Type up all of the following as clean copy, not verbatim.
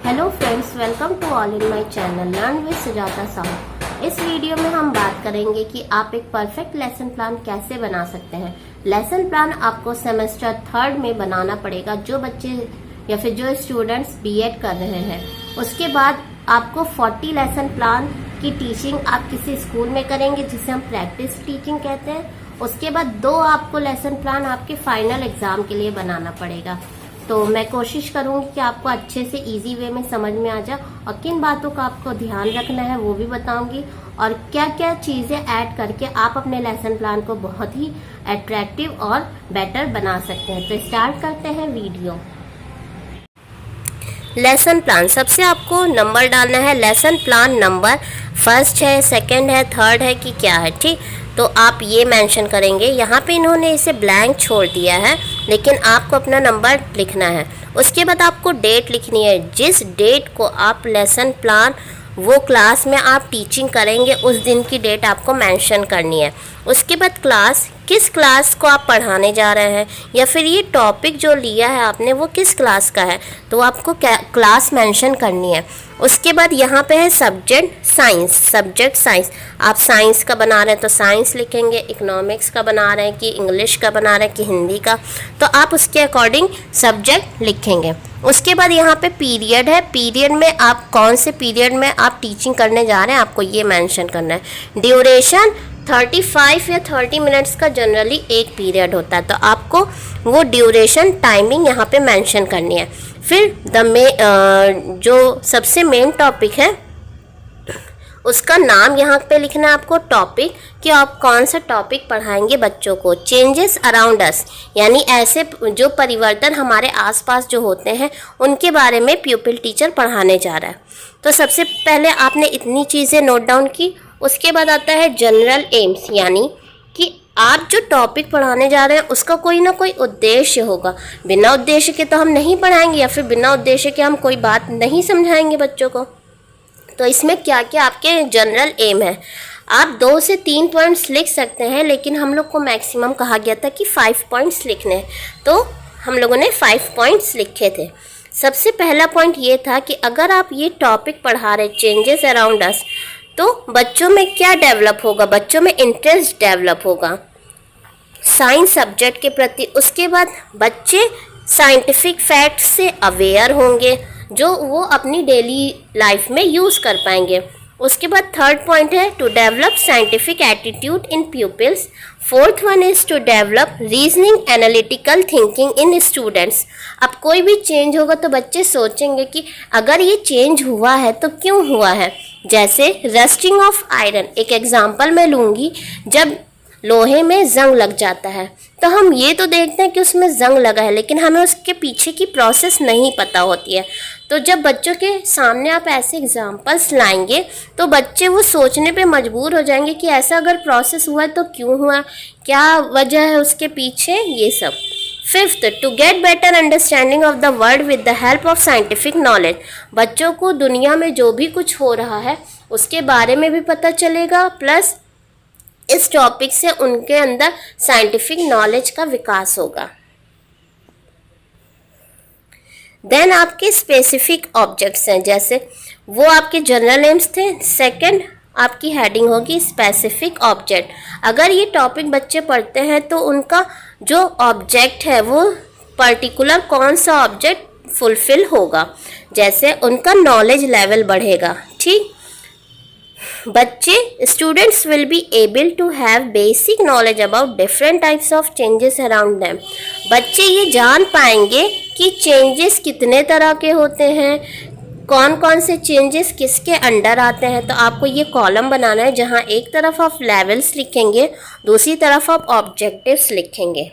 Hello friends, welcome to all in my channel learn with Sujata Sahu. इस video में हम बात करेंगे कि आप एक परफेक्ट लेसन प्लान कैसे बना सकते हैं। लेसन प्लान आपको सेमेस्टर 3 में बनाना पड़ेगा। जो बच्चे या फिर जो स्टूडेंट्स बीएड कर रहे हैं, उसके बाद आपको 40 लेसन प्लान की टीचिंग आप किसी स्कूल में करेंगे, जिसे हम प्रैक्टिस टीचिंग कहते हैं। उसके बाद 2 आपको लेसन प्लान आपके फाइनल एग्जाम के लिए बनाना पड़ेगा। तो मैं कोशिश करूंगी कि आपको अच्छे से इजी वे में समझ में आ जाए, और किन बातों का आपको ध्यान रखना है वो भी बताऊंगी, और क्या क्या चीजें ऐड करके आप अपने लेसन प्लान को बहुत ही अट्रैक्टिव और बेटर बना सकते हैं। तो स्टार्ट करते हैं वीडियो। लेसन प्लान, सबसे आपको नंबर डालना है। लेसन प्लान नंबर फर्स्ट है, सेकंड है, थर्ड है कि क्या है, ठीक। तो आप ये मेंशन करेंगे। यहाँ पे इन्होंने इसे ब्लैंक छोड़ दिया है, लेकिन आपको अपना नंबर लिखना है। उसके बाद आपको डेट लिखनी है। जिस डेट को आप लेसन प्लान वो क्लास में आप टीचिंग करेंगे, उस दिन की डेट आपको मेंशन करनी है। उसके बाद क्लास, किस क्लास को आप पढ़ाने जा रहे हैं, या फिर ये टॉपिक जो लिया है आपने वो किस क्लास का है, तो आपको क्लास मेंशन करनी है। उसके बाद यहाँ पे है सब्जेक्ट साइंस। सब्जेक्ट साइंस, आप साइंस का बना रहे हैं तो साइंस लिखेंगे, इकोनॉमिक्स का बना रहे हैं कि इंग्लिश का बना रहे हैं कि हिंदी का, तो आप उसके अकॉर्डिंग सब्जेक्ट लिखेंगे। उसके बाद यहाँ पे पीरियड है। पीरियड में आप कौन से पीरियड में आप टीचिंग करने जा रहे हैं, आपको ये मेंशन करना है। ड्यूरेशन 35 या 30 मिनट्स का जनरली एक पीरियड होता है, तो आपको वो ड्यूरेशन टाइमिंग यहाँ पे मेंशन करनी है। फिर जो सबसे मेन टॉपिक है उसका नाम यहाँ पे लिखना है आपको, टॉपिक, कि आप कौन सा टॉपिक पढ़ाएंगे बच्चों को। चेंजेस अराउंड अस, यानी ऐसे जो परिवर्तन हमारे आसपास जो होते हैं उनके बारे में प्यूपिल टीचर पढ़ाने जा रहा है। तो सबसे पहले आपने इतनी चीज़ें नोट डाउन की। उसके बाद आता है जनरल एम्स, यानी कि आप जो टॉपिक पढ़ाने जा रहे हैं उसका कोई ना कोई उद्देश्य होगा। बिना उद्देश्य के तो हम नहीं पढ़ाएंगे, या फिर बिना उद्देश्य के हम कोई बात नहीं समझाएंगे बच्चों को। तो इसमें क्या क्या आपके जनरल एम है। आप 2 से 3 पॉइंट्स लिख सकते हैं, लेकिन हम लोग को मैक्सिमम कहा गया था कि 5 पॉइंट्स लिखने हैं, तो हम लोगों ने 5 पॉइंट्स लिखे थे। सबसे पहला पॉइंट ये था कि अगर आप ये टॉपिक पढ़ा रहे चेंजेस अराउंड अस, तो बच्चों में क्या डेवलप होगा, बच्चों में इंटरेस्ट डेवलप होगा साइंस सब्जेक्ट के प्रति। उसके बाद बच्चे साइंटिफिक फैक्ट से अवेयर होंगे, जो वो अपनी डेली लाइफ में यूज़ कर पाएंगे। उसके बाद थर्ड पॉइंट है to develop scientific attitude in pupils. Fourth one is to develop reasoning analytical thinking in students. अब कोई भी चेंज होगा तो बच्चे सोचेंगे कि अगर ये चेंज हुआ है तो क्यों हुआ है। जैसे रस्टिंग ऑफ आयरन, एक एग्जांपल मैं लूँगी। जब लोहे में जंग लग जाता है तो हम ये तो देखते हैं कि उसमें जंग लगा है, लेकिन हमें उसके पीछे की प्रोसेस नहीं पता होती है। तो जब बच्चों के सामने आप ऐसे एग्जांपल्स लाएंगे तो बच्चे वो सोचने पे मजबूर हो जाएंगे कि ऐसा अगर प्रोसेस हुआ है तो क्यों हुआ, क्या वजह है उसके पीछे, ये सब। Fifth, to get better understanding of the world with the help of scientific knowledge. बच्चों को दुनिया में जो भी कुछ हो रहा है उसके बारे में भी पता चलेगा, प्लस इस टॉपिक से उनके अंदर साइंटिफिक नॉलेज का विकास होगा। देन आपके स्पेसिफिक ऑब्जेक्ट्स हैं, जैसे वो आपके जनरल एम्स थे। सेकंड आपकी हेडिंग होगी स्पेसिफिक ऑब्जेक्ट। अगर ये टॉपिक बच्चे पढ़ते हैं तो उनका जो ऑब्जेक्ट है वो पर्टिकुलर कौन सा ऑब्जेक्ट फुलफिल होगा, जैसे उनका नॉलेज लेवल बढ़ेगा, ठीक। बच्चे, students will be able to have basic knowledge about different types of changes around them. बच्चे ये जान पाएंगे कि चेंजेस कितने तरह के होते हैं, कौन कौन से चेंजेस किसके अंडर आते हैं। तो आपको ये कॉलम बनाना है, जहाँ एक तरफ आप लेवल्स लिखेंगे, दूसरी तरफ आप ऑब्जेक्टिव्स लिखेंगे।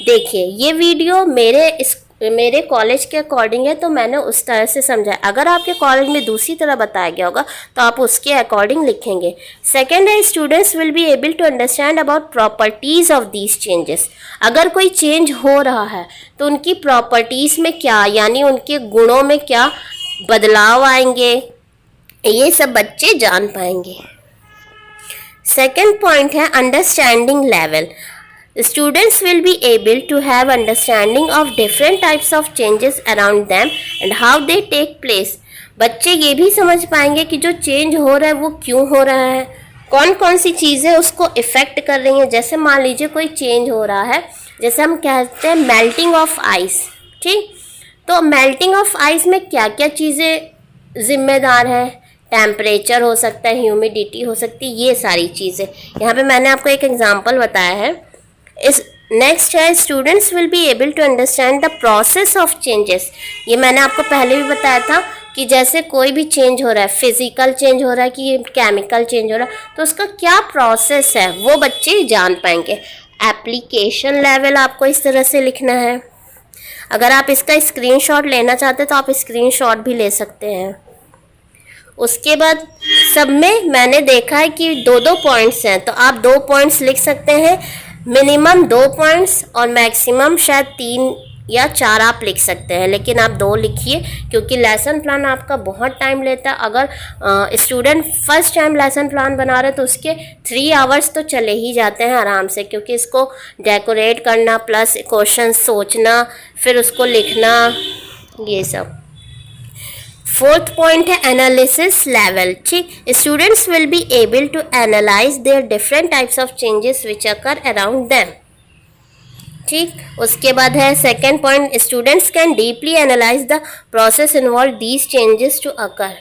देखिए, ये वीडियो मेरे कॉलेज के अकॉर्डिंग है, तो मैंने उस तरह से समझा। अगर आपके कॉलेज में दूसरी तरह बताया गया होगा तो आप उसके अकॉर्डिंग लिखेंगे। सेकेंड है students will be able to understand about properties of these changes. अगर कोई चेंज हो रहा है तो उनकी प्रॉपर्टीज़ में क्या, यानी उनके गुणों में क्या बदलाव आएंगे, ये सब बच्चे जान पाएंगे। सेकेंड पॉइंट है understanding level. Students will be able to have understanding of different types of changes around them and how they take place. बच्चे ये भी समझ पाएंगे कि जो चेंज हो रहा है वो क्यों हो रहा है, कौन कौन सी चीज़ें उसको इफ़ेक्ट कर रही हैं। जैसे मान लीजिए कोई चेंज हो रहा है, जैसे हम कहते हैं मेल्टिंग ऑफ आइस, ठीक। तो मेल्टिंग ऑफ आइस में क्या क्या चीज़ें ज़िम्मेदार हैं, टेम्परेचर हो सकता है, ह्यूमिडिटी हो सकती है, ये सारी चीज़ें। यहाँ पे मैंने आपको एक एग्जांपल बताया है। इस नेक्स्ट है students will be able to understand the process of changes. ये मैंने आपको पहले भी बताया था कि जैसे कोई भी चेंज हो रहा है, फिजिकल चेंज हो रहा है कि केमिकल चेंज हो रहा है, तो उसका क्या प्रोसेस है वो बच्चे जान पाएंगे। एप्लीकेशन लेवल आपको इस तरह से लिखना है। अगर आप इसका स्क्रीनशॉट लेना चाहते हैं तो आप स्क्रीनशॉट भी ले सकते हैं। उसके बाद सब में मैंने देखा है कि 2-2 पॉइंट्स हैं, तो आप 2 पॉइंट्स लिख सकते हैं, मिनिमम 2 पॉइंट्स, और मैक्सिमम शायद 3 या 4 आप लिख सकते हैं, लेकिन आप 2 लिखिए क्योंकि लेसन प्लान आपका बहुत टाइम लेता है। अगर student first time lesson plan बना रहे तो उसके 3 आवर्स तो चले ही जाते हैं आराम से, क्योंकि इसको डेकोरेट करना प्लस क्वेश्चन सोचना फिर उसको लिखना, ये सब। 4th पॉइंट है एनालिसिस लेवल, ठीक। Students will be able to analyse their different types of changes which occur around them, ठीक। उसके बाद है 2nd point, students can deeply analyse the process involve these changes to occur.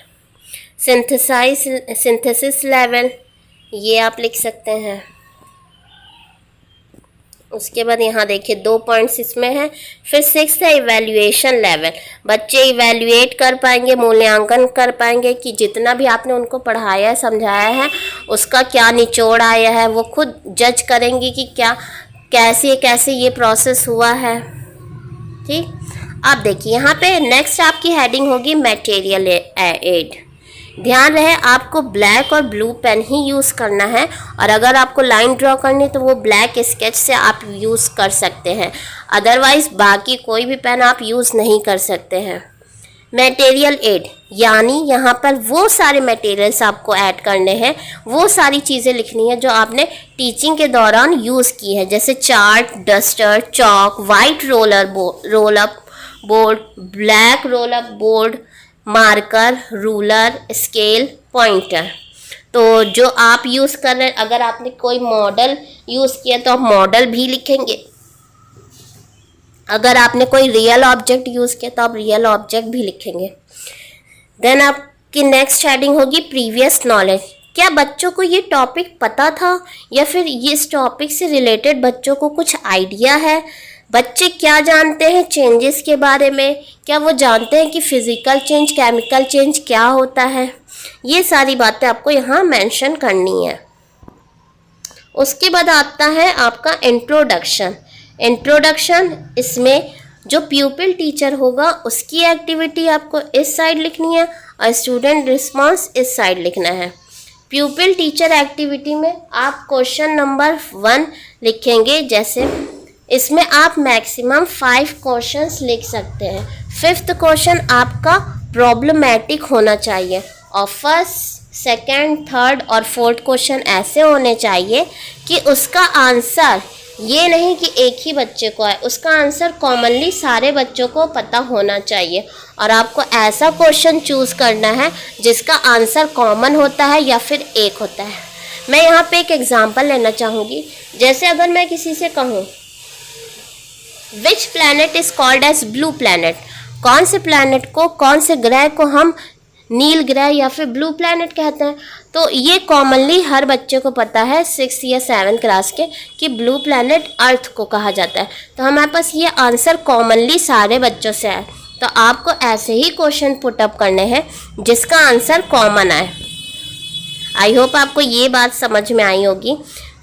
Synthesis level, ये आप लिख सकते हैं। उसके बाद यहाँ देखिए 2 पॉइंट्स इसमें है। फिर 6th है इवैल्यूएशन लेवल, बच्चे इवैल्यूएट कर पाएंगे, मूल्यांकन कर पाएंगे कि जितना भी आपने उनको पढ़ाया है समझाया है उसका क्या निचोड़ आया है, वो खुद जज करेंगे कि क्या कैसे कैसे ये प्रोसेस हुआ है, ठीक। आप देखिए यहाँ पे नेक्स्ट आपकी हेडिंग होगी मटेरियल एड। ध्यान रहे आपको ब्लैक और ब्लू पेन ही यूज़ करना है, और अगर आपको लाइन ड्रॉ करनी तो वो ब्लैक स्केच से आप यूज़ कर सकते हैं, अदरवाइज़ बाकी कोई भी पेन आप यूज़ नहीं कर सकते हैं। मटेरियल एड यानी यहाँ पर वो सारे मटेरियल्स आपको ऐड करने हैं, वो सारी चीज़ें लिखनी है जो आपने टीचिंग के दौरान यूज़ की है, जैसे chart, duster, chalk, white roll up board, black roll up board, marker, ruler, scale, pointer. तो जो आप यूज़ कर रहे हैं, अगर आपने कोई मॉडल यूज़ किया तो आप मॉडल भी लिखेंगे, अगर आपने कोई रियल ऑब्जेक्ट यूज़ किया तो आप रियल ऑब्जेक्ट भी लिखेंगे। देन आपकी नेक्स्ट हेडिंग होगी प्रीवियस नॉलेज। क्या बच्चों को ये टॉपिक पता था या फिर इस टॉपिक से रिलेटेड बच्चों को कुछ आइडिया है, बच्चे क्या जानते हैं चेंजेस के बारे में, क्या वो जानते हैं कि फिज़िकल चेंज, केमिकल चेंज क्या होता है, ये सारी बातें आपको यहाँ मेंशन करनी है। उसके बाद आता है आपका इंट्रोडक्शन। इसमें जो प्यूपिल टीचर होगा उसकी एक्टिविटी आपको इस साइड लिखनी है और स्टूडेंट रिस्पॉन्स इस साइड लिखना है। प्यूपिल टीचर एक्टिविटी में आप क्वेश्चन नंबर 1 लिखेंगे, जैसे इसमें आप मैक्सिमम 5 क्वेश्चंस लिख सकते हैं। 5th क्वेश्चन आपका प्रॉब्लमैटिक होना चाहिए और 1st, 2nd, 3rd और 4th क्वेश्चन ऐसे होने चाहिए कि उसका आंसर ये नहीं कि एक ही बच्चे को आए, उसका आंसर कॉमनली सारे बच्चों को पता होना चाहिए, और आपको ऐसा क्वेश्चन चूज़ करना है जिसका आंसर कॉमन होता है या फिर एक होता है। मैं यहाँ पे एक एग्जांपल लेना चाहूँगी, जैसे अगर मैं किसी से कहूँ which planet is called as blue planet, कौन से प्लैनेट को, कौन से ग्रह को हम नील ग्रह या फिर ब्लू प्लैनेट कहते हैं, तो ये कॉमनली हर बच्चे को पता है 6th या 7th क्लास के कि ब्लू प्लैनेट अर्थ को कहा जाता है। तो हमारे पास ये आंसर कॉमनली सारे बच्चों से है, तो आपको ऐसे ही क्वेश्चन पुटअप करने हैं जिसका आंसर कॉमन आए। आई होप आपको ये बात समझ में आई होगी।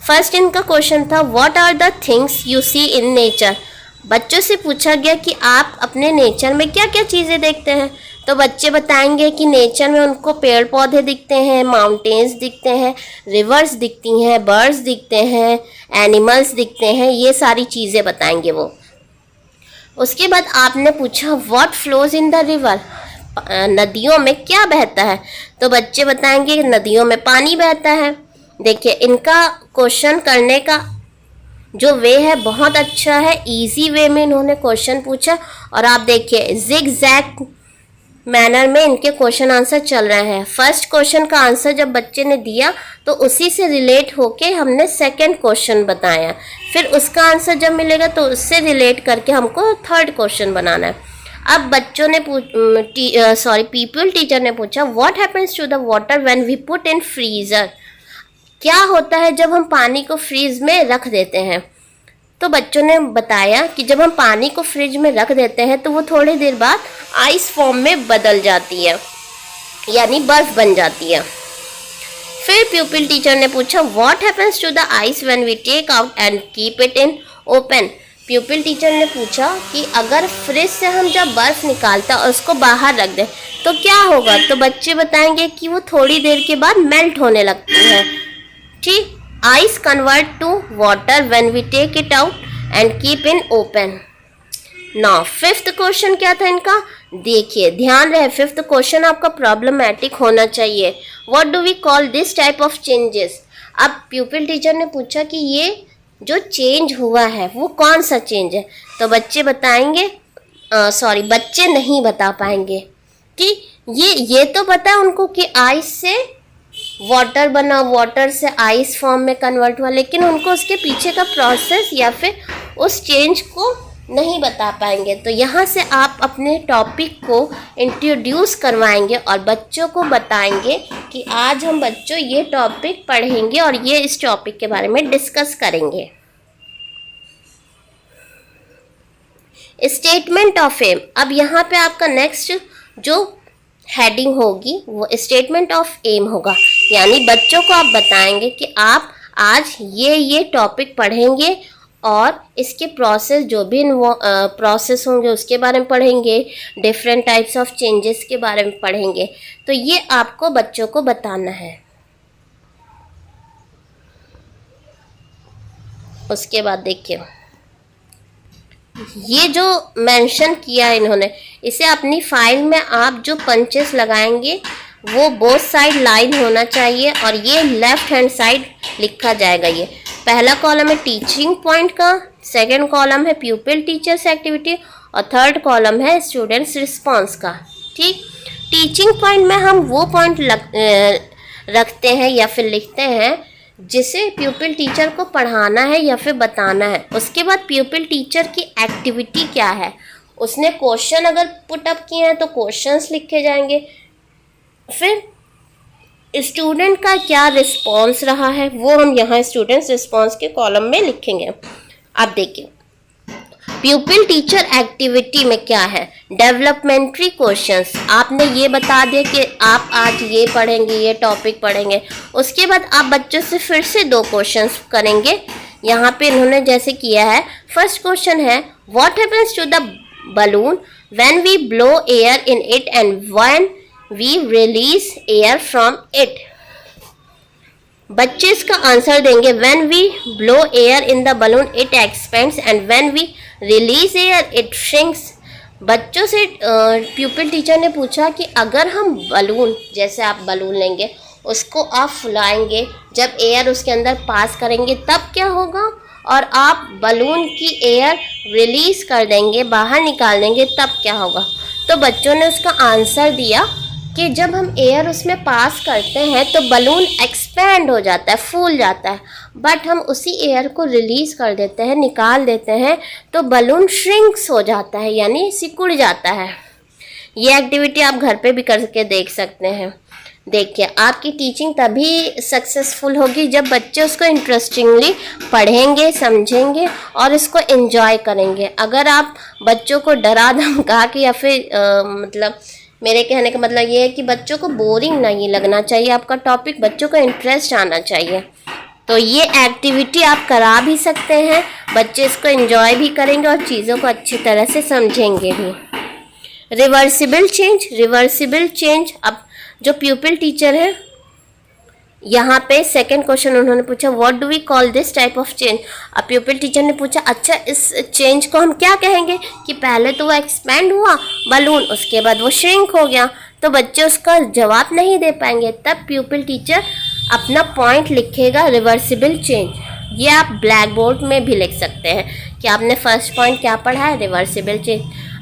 फर्स्ट इनका क्वेश्चन था what are the things you see in nature. बच्चों से पूछा गया कि आप अपने नेचर में क्या क्या चीज़ें देखते हैं, तो बच्चे बताएंगे कि नेचर में उनको पेड़ पौधे दिखते हैं, माउंटेन्स दिखते हैं, रिवर्स दिखती हैं, बर्ड्स दिखते हैं, एनिमल्स दिखते हैं, ये सारी चीज़ें बताएंगे वो। उसके बाद आपने पूछा what flows in the river, नदियों में क्या बहता है, तो बच्चे बताएंगे नदियों में पानी बहता है। देखिए इनका क्वेश्चन करने का जो वे है बहुत अच्छा है, इजी वे में इन्होंने क्वेश्चन पूछा। और आप देखिए जिग जैग मैनर में इनके क्वेश्चन आंसर चल रहे हैं। फर्स्ट क्वेश्चन का आंसर जब बच्चे ने दिया तो उसी से रिलेट होके हमने सेकंड क्वेश्चन बताया, फिर उसका आंसर जब मिलेगा तो उससे रिलेट करके हमको थर्ड क्वेश्चन बनाना है। अब बच्चों ने पीपल टीचर ने पूछा what happens to the water when we put in freezer. क्या होता है जब हम पानी को फ्रीज में रख देते हैं। तो बच्चों ने बताया कि जब हम पानी को फ्रिज में रख देते हैं तो वो थोड़ी देर बाद आइस फॉर्म में बदल जाती है, यानी बर्फ बन जाती है। फिर प्यूपिल टीचर ने पूछा what happens to the ice when we take out and keep it in open. Pupil teacher ने पूछा कि अगर फ्रिज से हम जब बर्फ निकालते और उसको बाहर रख दें तो क्या होगा। तो बच्चे बताएंगे कि वो थोड़ी देर के बाद मेल्ट होने लगती है। ठीक, ice convert to water when we take it out and keep in open. Now fifth question क्या था इनका, देखिए ध्यान रहे फिफ्थ क्वेश्चन आपका प्रॉब्लमैटिक होना चाहिए। What do we call this type of changes. अब प्यूपिल टीचर ने पूछा कि ये जो चेंज हुआ है वो कौन सा चेंज है। तो बच्चे बताएंगे बच्चे नहीं बता पाएंगे कि ये तो पता है उनको कि आइस से वाटर बना, वाटर से आइस फॉर्म में कन्वर्ट हुआ, लेकिन उनको उसके पीछे का प्रोसेस या फिर उस चेंज को नहीं बता पाएंगे। तो यहाँ से आप अपने टॉपिक को इंट्रोड्यूस करवाएंगे और बच्चों को बताएंगे कि आज हम बच्चों ये टॉपिक पढ़ेंगे और ये इस टॉपिक के बारे में डिस्कस करेंगे। Statement of aim. अब यहाँ पे आपका नेक्स्ट जो हेडिंग होगी वो स्टेटमेंट ऑफ एम होगा, यानी बच्चों को आप बताएंगे कि आप आज ये टॉपिक पढ़ेंगे और इसके प्रोसेस जो भी प्रोसेस होंगे उसके बारे में पढ़ेंगे, डिफरेंट टाइप्स ऑफ चेंजेस के बारे में पढ़ेंगे। तो ये आपको बच्चों को बताना है। उसके बाद देखिए ये जो मेंशन किया इन्होंने, इसे अपनी फाइल में आप जो पंचेस लगाएंगे वो बोथ साइड लाइन होना चाहिए और ये लेफ्ट हैंड साइड लिखा जाएगा। ये पहला कॉलम है टीचिंग पॉइंट का, सेकंड कॉलम है प्यूपिल टीचर्स एक्टिविटी और थर्ड कॉलम है स्टूडेंट्स रिस्पांस का। ठीक, टीचिंग पॉइंट में हम वो पॉइंट रखते हैं या फिर लिखते हैं जिसे प्यूपिल टीचर को पढ़ाना है या फिर बताना है। उसके बाद प्यूपिल टीचर की एक्टिविटी क्या है, उसने क्वेश्चन अगर पुट अप किए हैं तो क्वेश्चंस लिखे जाएंगे, फिर स्टूडेंट का क्या रिस्पांस रहा है वो हम यहाँ स्टूडेंट्स रिस्पांस के कॉलम में लिखेंगे। अब देखिए प्यूपिल टीचर एक्टिविटी में क्या है, डेवलपमेंट्री क्वेश्चंस। आपने ये बता दिया कि आप आज ये पढ़ेंगे, ये टॉपिक पढ़ेंगे। उसके बाद आप बच्चों से फिर से 2 क्वेश्चंस करेंगे। यहाँ पे इन्होंने जैसे किया है, फर्स्ट क्वेश्चन है what happens to the balloon when we blow air in it and when we release air from it. बच्चे इसका आंसर देंगे when we blow air in the balloon it expands and when we release air it shrinks. बच्चों से प्यूपिल teacher ने पूछा कि अगर हम बलून, जैसे आप बलून लेंगे उसको आप फुलाएंगे, जब एयर उसके अंदर पास करेंगे तब क्या होगा, और आप बलून की एयर रिलीज कर देंगे, बाहर निकाल देंगे तब क्या होगा। तो बच्चों ने उसका आंसर दिया कि जब हम एयर उसमें पास करते हैं तो बलून एक्सपैंड हो जाता है, फूल जाता है, बट हम उसी एयर को रिलीज़ कर देते हैं, निकाल देते हैं तो बलून श्रिंक्स हो जाता है, यानी सिकुड़ जाता है। ये एक्टिविटी आप घर पे भी करके देख सकते हैं। देखिए आपकी टीचिंग तभी सक्सेसफुल होगी जब बच्चे उसको इंटरेस्टिंगली पढ़ेंगे, समझेंगे और इसको एंजॉय करेंगे। अगर आप बच्चों को डरा धमका के या फिर मतलब मेरे कहने का मतलब ये है कि बच्चों को बोरिंग नहीं लगना चाहिए, आपका टॉपिक बच्चों को इंटरेस्ट आना चाहिए। तो ये एक्टिविटी आप करा भी सकते हैं, बच्चे इसको एंजॉय भी करेंगे और चीज़ों को अच्छी तरह से समझेंगे भी। Reversible change. अब जो प्यूपिल टीचर है यहाँ पे सेकंड क्वेश्चन उन्होंने पूछा what do we call this type of change. अब प्यूपिल टीचर ने पूछा अच्छा इस चेंज को हम क्या कहेंगे कि पहले तो वो एक्सपैंड हुआ बलून, उसके बाद वो श्रिंक हो गया। तो बच्चे उसका जवाब नहीं दे पाएंगे, तब प्यूपिल टीचर अपना पॉइंट लिखेगा रिवर्सिबल चेंज। ये आप ब्लैक बोर्ड में भी लिख सकते हैं कि आपने फर्स्ट पॉइंट क्या पढ़ा है, रिवर्सिबल चेंज।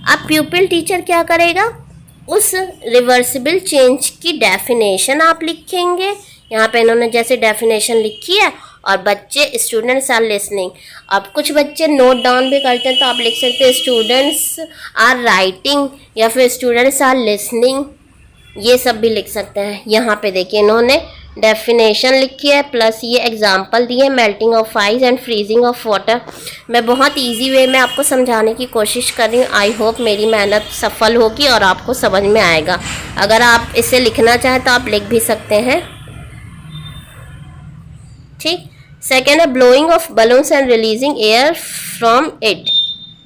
अब प्यूपिल टीचर क्या करेगा, उस रिवर्सिबल चेंज की डेफिनेशन आप लिखेंगे। यहाँ पे इन्होंने जैसे डेफिनेशन लिखी है, और बच्चे स्टूडेंट्स आर लिसनिंग। अब कुछ बच्चे नोट डाउन भी करते हैं, तो आप लिख सकते हैं स्टूडेंट्स आर राइटिंग या फिर स्टूडेंट्स आर लिसनिंग, ये सब भी लिख सकते हैं। यहाँ पे देखिए इन्होंने डेफिनेशन लिखी है, प्लस ये एग्जांपल दिए, melting of ice and freezing of water. मैं बहुत इजी वे में आपको समझाने की कोशिश कर रही हूँ। आई होप मेरी मेहनत सफल होगी और आपको समझ में आएगा। अगर आप इसे लिखना चाहें तो आप लिख भी सकते हैं, ठीक। सेकेंड है blowing of balloons and releasing air from it,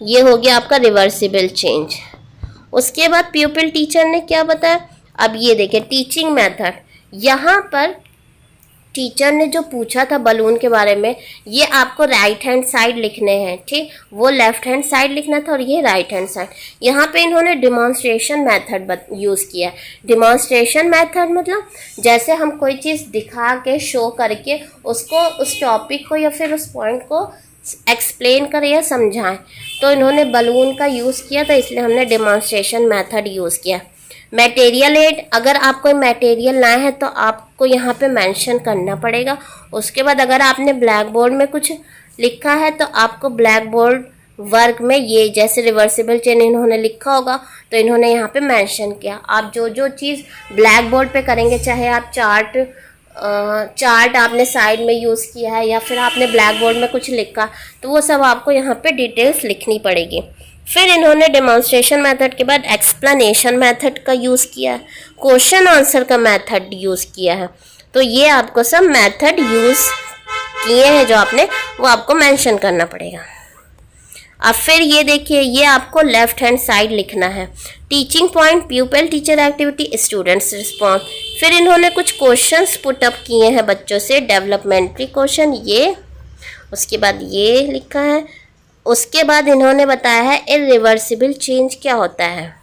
ये हो गया आपका रिवर्सिबल चेंज। उसके बाद प्यूपिल टीचर ने क्या बताया, अब ये देखिए टीचिंग मेथड। यहाँ पर टीचर ने जो पूछा था बलून के बारे में, ये आपको राइट हैंड साइड लिखने हैं, ठीक। वो लेफ्ट हैंड साइड लिखना था और ये राइट हैंड साइड। यहाँ पे इन्होंने डिमॉन्स्ट्रेशन मेथड यूज़ किया है। डिमॉन्स्ट्रेशन मेथड मतलब जैसे हम कोई चीज़ दिखा के शो करके उसको, उस टॉपिक को या फिर उस पॉइंट को एक्सप्लेन करें या समझाएं, तो इन्होंने बलून का यूज़ किया था, इसलिए हमने डिमॉन्स्ट्रेशन मेथड यूज़ किया। मटेरियल एड, अगर आप कोई मटेरियल लाए हैं तो आपको यहाँ पे मेंशन करना पड़ेगा। उसके बाद अगर आपने ब्लैक बोर्ड में कुछ लिखा है तो आपको ब्लैक बोर्ड वर्क में ये जैसे रिवर्सिबल चेन इन्होंने लिखा होगा तो इन्होंने यहाँ पे मेंशन किया। आप जो जो चीज़ ब्लैक बोर्ड पे करेंगे, चाहे आप चार्ट आपने साइड में यूज़ किया है या फिर आपने ब्लैक बोर्ड में कुछ लिखा, तो वो सब आपको यहाँ पे डिटेल्स लिखनी पड़ेगी। फिर इन्होंने डेमोन्स्ट्रेशन मेथड के बाद एक्सप्लेनेशन मेथड का यूज़ किया है, क्वेश्चन आंसर का मेथड यूज़ किया है। तो ये आपको सब मेथड यूज़ किए हैं जो आपने, वो आपको मेंशन करना पड़ेगा। अब फिर ये देखिए, ये आपको लेफ्ट हैंड साइड लिखना है। Teaching point, प्यूपिल teacher activity, students response. फिर इन्होंने कुछ क्वेश्चंस पुटअप किए हैं बच्चों से, डेवलपमेंट्री क्वेश्चन ये, उसके बाद ये लिखा है। उसके बाद इन्होंने बताया है इरिवर्सिबल चेंज क्या होता है।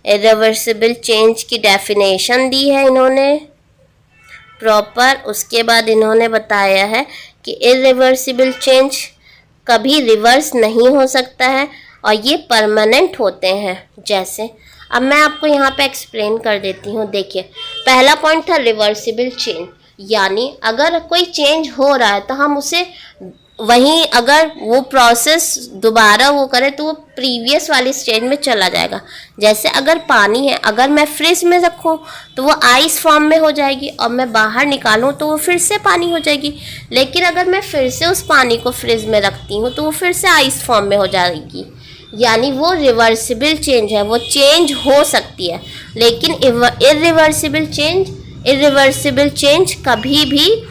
इरिवर्सिबल चेंज की डेफिनेशन दी है इन्होंने प्रॉपर। उसके बाद इन्होंने बताया है कि इरिवर्सिबल चेंज कभी रिवर्स नहीं हो सकता है और ये परमानेंट होते हैं। जैसे अब मैं आपको यहाँ पे एक्सप्लेन कर देती हूँ। देखिए, पहला पॉइंट था रिवर्सिबल चेंज, यानी अगर कोई चेंज हो रहा है तो हम उसे वहीं, अगर वो प्रोसेस दोबारा वो करे तो वो प्रीवियस वाली स्टेज में चला जाएगा। जैसे अगर पानी है, अगर मैं फ्रिज में रखूँ तो वो आइस फॉर्म में हो जाएगी और मैं बाहर निकालूँ तो वो फिर से पानी हो जाएगी। लेकिन अगर मैं फिर से उस पानी को फ्रिज में रखती हूँ तो वो फिर से आइस फॉर्म में हो जाएगी। यानी वो रिवर्सिबल चेंज है, वो चेंज हो सकती है। लेकिन इरिवर्सिबल चेंज कभी भी,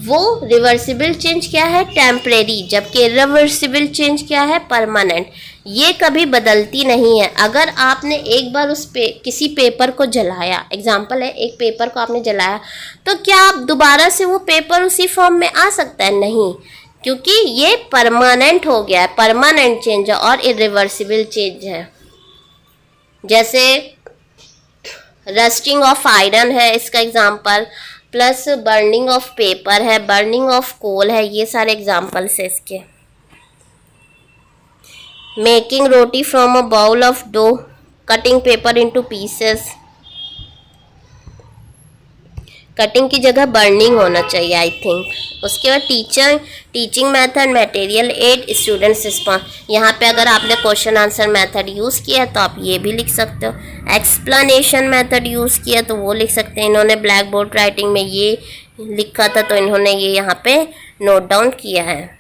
वो रिवर्सिबल चेंज क्या है, टेम्परेरी, जबकि इरिवर्सिबल चेंज क्या है, परमानेंट। ये कभी बदलती नहीं है। अगर आपने एक बार किसी पेपर को जलाया, एग्जांपल है एक पेपर को आपने जलाया, तो क्या आप दोबारा से वो पेपर उसी फॉर्म में आ सकता है? नहीं, क्योंकि ये परमानेंट हो गया है, परमानेंट चेंज है और इरिवर्सिबल चेंज है। जैसे रस्टिंग ऑफ आयरन है इसका example, plus burning of paper है, बर्निंग ऑफ कोल है, ये सारे एग्जांपल्स है इसके। Making roti from a bowl of dough, cutting paper into pieces. Cutting की जगह बर्निंग होना चाहिए आई थिंक। उसके बाद teaching method, material aid, students response. यहाँ पे अगर आपने क्वेश्चन आंसर मेथड यूज़ किया तो आप ये भी लिख सकते हो। एक्सप्लेनेशन मेथड यूज़ किया तो वो लिख सकते हैं। इन्होंने ब्लैक बोर्ड राइटिंग में ये लिखा था तो इन्होंने ये यहाँ पे नोट डाउन किया है।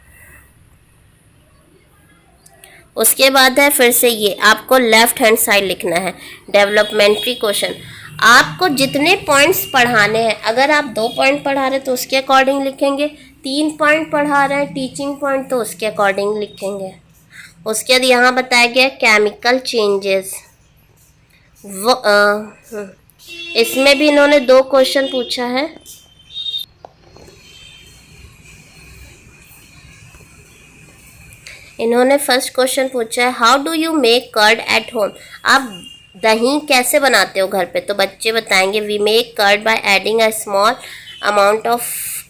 उसके बाद है फिर से ये आपको लेफ्ट हैंड साइड लिखना है, डेवलपमेंट्री क्वेश्चन। आपको जितने पॉइंट्स पढ़ाने हैं, अगर आप 2 पॉइंट पढ़ा रहे हैं तो उसके अकॉर्डिंग लिखेंगे, 3 पॉइंट पढ़ा रहे हैं टीचिंग पॉइंट तो उसके अकॉर्डिंग लिखेंगे। उसके बाद यहाँ बताया गया केमिकल चेंजेस, इसमें भी इन्होंने 2 क्वेश्चन पूछा है। इन्होंने फर्स्ट क्वेश्चन पूछा है how do you make curd at home, आप दही कैसे बनाते हो घर पे? तो बच्चे बताएंगे we make curd by adding a small amount of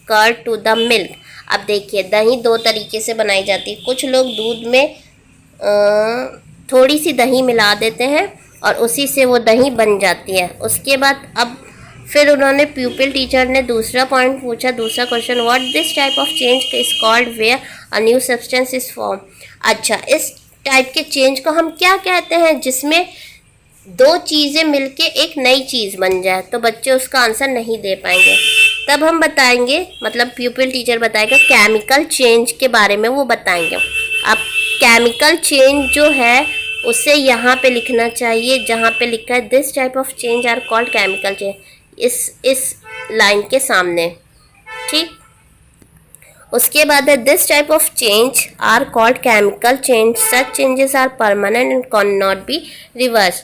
curd to the milk. अब देखिए दही दो तरीके से बनाई जाती है। कुछ लोग दूध में थोड़ी सी दही मिला देते हैं और उसी से वो दही बन जाती है। उसके बाद अब फिर उन्होंने प्यूपिल टीचर ने दूसरा पॉइंट पूछा, दूसरा question, what this type of change is called where a new substance is form. अच्छा, इस टाइप के चेंज को हम क्या कहते हैं जिसमें दो चीज़ें मिलके एक नई चीज़ बन जाए। तो बच्चे उसका आंसर नहीं दे पाएंगे। तब हम बताएंगे, मतलब प्यूपिल टीचर बताएगा केमिकल चेंज के बारे में, वो बताएंगे। अब केमिकल चेंज जो है उसे यहाँ पे लिखना चाहिए जहाँ पे लिखा है this type of change are called chemical change, इस लाइन के सामने, ठीक। उसके बाद है this type of change are called chemical change, such changes are permanent and can not be reverse.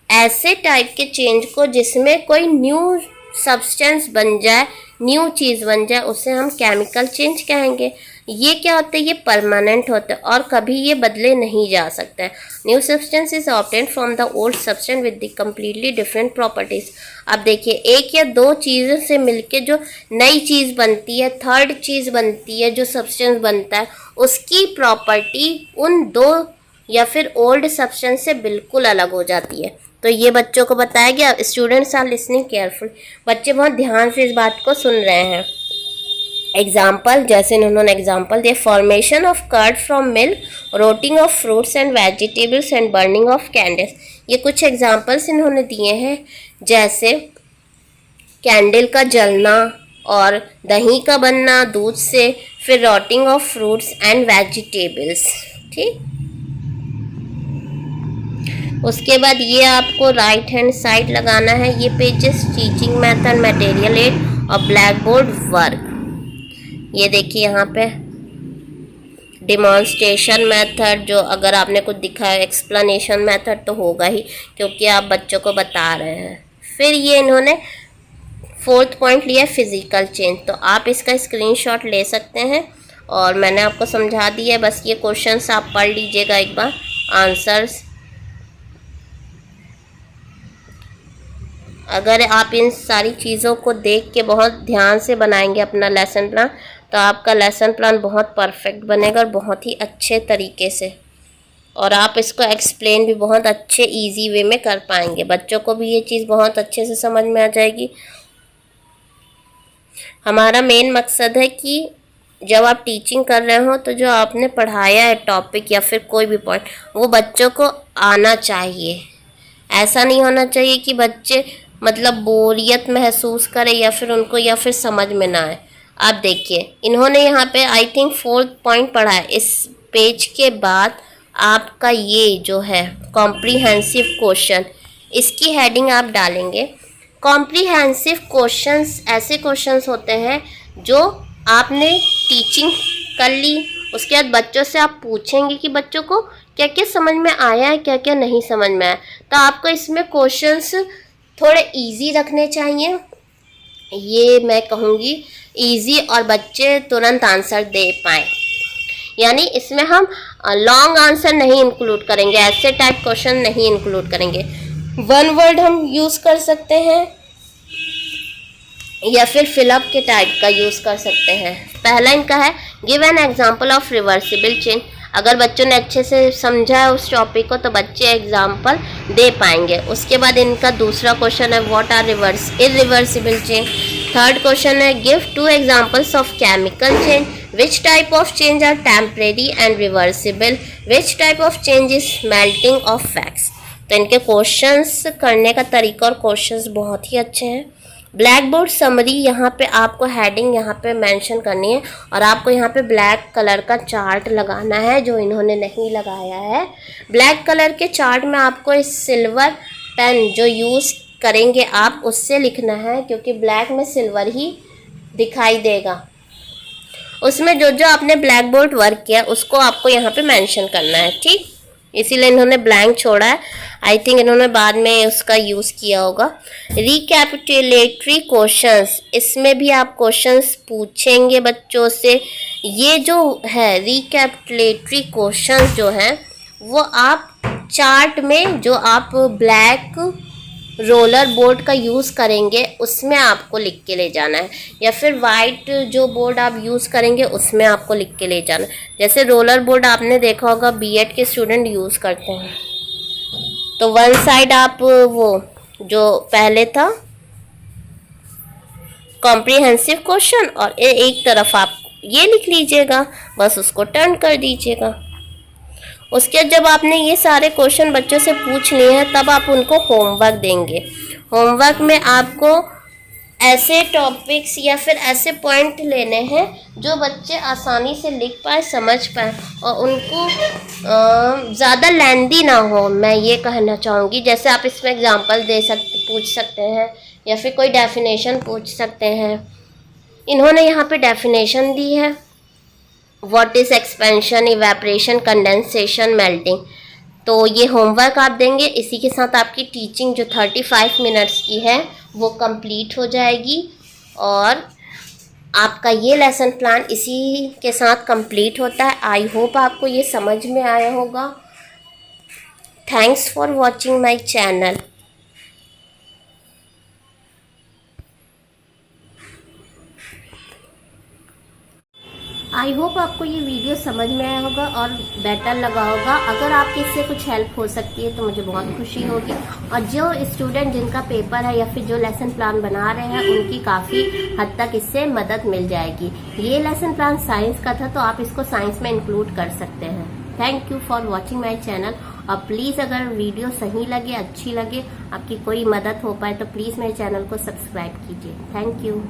ऐसे टाइप के चेंज को जिसमें कोई न्यू सब्सटेंस बन जाए, न्यू चीज़ बन जाए, उसे हम केमिकल चेंज कहेंगे। ये क्या होते हैं, ये परमानेंट होते हैं और कभी ये बदले नहीं जा सकते हैं। New substance is obtained from the old substance with the completely different properties. अब देखिए एक या दो चीज़ों से मिलके जो नई चीज़ बनती है, थर्ड चीज़ बनती है, जो सब्सटेंस बनता है, उसकी प्रॉपर्टी उन दो या फिर ओल्ड सब्सटेंस से बिल्कुल अलग हो जाती है। तो ये बच्चों को बताया गया। स्टूडेंट्स आर लिसनिंग केयरफुल, बच्चे बहुत ध्यान से इस बात को सुन रहे हैं। एग्जाम्पल, जैसे इन्होंने एग्जाम्पल दिया, formation of curd from milk, rotting of fruits and vegetables and burning of candles. ये कुछ एग्जाम्पल्स इन्होंने दिए हैं, जैसे कैंडल का जलना और दही का बनना दूध से, फिर रोटिंग ऑफ फ्रूट्स एंड वेजिटेबल्स, ठीक। उसके बाद ये आपको राइट हैंड साइड लगाना है, ये pages teaching method, material aid और ब्लैक बोर्ड वर्क। ये देखिए यहाँ पे डिमॉन्स्ट्रेशन मेथड, जो अगर आपने कुछ दिखाया, एक्सप्लेनेशन मेथड तो होगा ही क्योंकि आप बच्चों को बता रहे हैं। फिर ये इन्होंने फोर्थ पॉइंट लिया फिजिकल चेंज, तो आप इसका स्क्रीनशॉट ले सकते हैं और मैंने आपको समझा दिया है। बस ये क्वेश्चंस आप पढ़ लीजिएगा एक बार, आंसर्स। अगर आप इन सारी चीज़ों को देख के बहुत ध्यान से बनाएंगे अपना लेसन प्लान, तो आपका लेसन प्लान बहुत परफेक्ट बनेगा और बहुत ही अच्छे तरीके से, और आप इसको एक्सप्लेन भी बहुत अच्छे इजी वे में कर पाएंगे। बच्चों को भी ये चीज़ बहुत अच्छे से समझ में आ जाएगी। हमारा मेन मकसद है कि जब आप टीचिंग कर रहे हो तो जो आपने पढ़ाया है टॉपिक या फिर कोई भी पॉइंट, वो बच्चों को आना चाहिए। ऐसा नहीं होना चाहिए कि बच्चे मतलब बोरियत महसूस करें या फिर उनको या फिर समझ में ना आए। आप देखिए इन्होंने यहाँ पे आई थिंक फोर्थ पॉइंट पढ़ा है। इस पेज के बाद आपका ये जो है कॉम्प्रिहेंसिव क्वेश्चन, इसकी हेडिंग आप डालेंगे। कॉम्प्रिहेंसिव क्वेश्चंस ऐसे क्वेश्चंस होते हैं जो आपने टीचिंग कर ली, उसके बाद बच्चों से आप पूछेंगे कि बच्चों को क्या क्या समझ में आया है, क्या क्या नहीं समझ में आया। तो आपको इसमें क्वेश्चंस थोड़े इजी रखने चाहिए, ये मैं कहूँगी इजी, और बच्चे तुरंत आंसर दे पाएँ। यानी इसमें हम लॉन्ग आंसर नहीं इंक्लूड करेंगे, ऐसे टाइप क्वेश्चन नहीं इंक्लूड करेंगे। वन वर्ड हम यूज़ कर सकते हैं या फिर फिलअप के टाइप का यूज़ कर सकते हैं। पहला इनका है give an example of reversible change. अगर बच्चों ने अच्छे से समझा है उस टॉपिक को तो बच्चे एग्जाम्पल दे पाएंगे। उसके बाद इनका दूसरा क्वेश्चन है what are irreversible change. Third question है give two examples of chemical change, which type of change are temporary and reversible, which type of change is melting of facts. तो इनके क्वेश्चंस करने का तरीका और क्वेश्चंस बहुत ही अच्छे हैं। ब्लैक बोर्ड समरी, यहाँ पे आपको हेडिंग यहाँ पे मेंशन करनी है और आपको यहाँ पे ब्लैक कलर का चार्ट लगाना है जो इन्होंने नहीं लगाया है। ब्लैक कलर के चार्ट में आपको इस सिल्वर पेन जो यूज़ करेंगे आप उससे लिखना है, क्योंकि ब्लैक में सिल्वर ही दिखाई देगा। उसमें जो जो आपने ब्लैक बोर्ड वर्क किया उसको आपको यहाँ पे मेंशन करना है, ठीक। इसीलिए इन्होंने ब्लैंक छोड़ा है। आई थिंक इन्होंने बाद में उसका यूज़ किया होगा। रिकैपिटुलेटरी क्वेश्चंस, इसमें भी आप क्वेश्चंस पूछेंगे बच्चों से। ये जो है रिकैपिटुलेटरी क्वेश्चंस जो है वो आप चार्ट में जो आप ब्लैक रोलर बोर्ड का यूज़ करेंगे उसमें आपको लिख के ले जाना है, या फिर वाइट जो बोर्ड आप यूज़ करेंगे उसमें आपको लिख के ले जाना है। जैसे रोलर बोर्ड आपने देखा होगा बीएड के स्टूडेंट यूज़ करते हैं, तो वन साइड आप वो जो पहले था कॉम्प्रिहेंसिव क्वेश्चन और एक तरफ आप ये लिख लीजिएगा, बस उसको टर्न कर दीजिएगा। उसके जब आपने ये सारे क्वेश्चन बच्चों से पूछ लिए हैं तब आप उनको होमवर्क देंगे। होमवर्क में आपको ऐसे टॉपिक्स या फिर ऐसे पॉइंट लेने हैं जो बच्चे आसानी से लिख पाए, समझ पाए और उनको ज़्यादा लेंदी ना हो, मैं ये कहना चाहूँगी। जैसे आप इसमें एग्जांपल पूछ सकते हैं या फिर कोई डेफिनेशन पूछ सकते हैं। इन्होंने यहाँ पे डेफिनेशन दी है, what is expansion, evaporation, condensation, melting. तो ये होमवर्क आप देंगे, इसी के साथ आपकी टीचिंग जो 35 मिनट्स की है वो कंप्लीट हो जाएगी और आपका ये लेसन प्लान इसी के साथ कंप्लीट होता है। आई होप आपको ये समझ में आया होगा। Thanks for watching my channel. I hope आपको ये वीडियो समझ में आया होगा और बेटर लगा होगा। अगर आपकी इससे कुछ हेल्प हो सकती है तो मुझे बहुत खुशी होगी। और जो स्टूडेंट जिनका पेपर है या फिर जो लेसन प्लान बना रहे हैं उनकी काफ़ी हद तक इससे मदद मिल जाएगी। ये लेसन प्लान साइंस का था तो आप इसको साइंस में इंक्लूड कर सकते हैं। Thank you for watching my channel. और प्लीज़ अगर वीडियो सही लगे, अच्छी लगे, आपकी कोई मदद हो पाए तो प्लीज़ मेरे चैनल को सब्सक्राइब कीजिए। Thank you.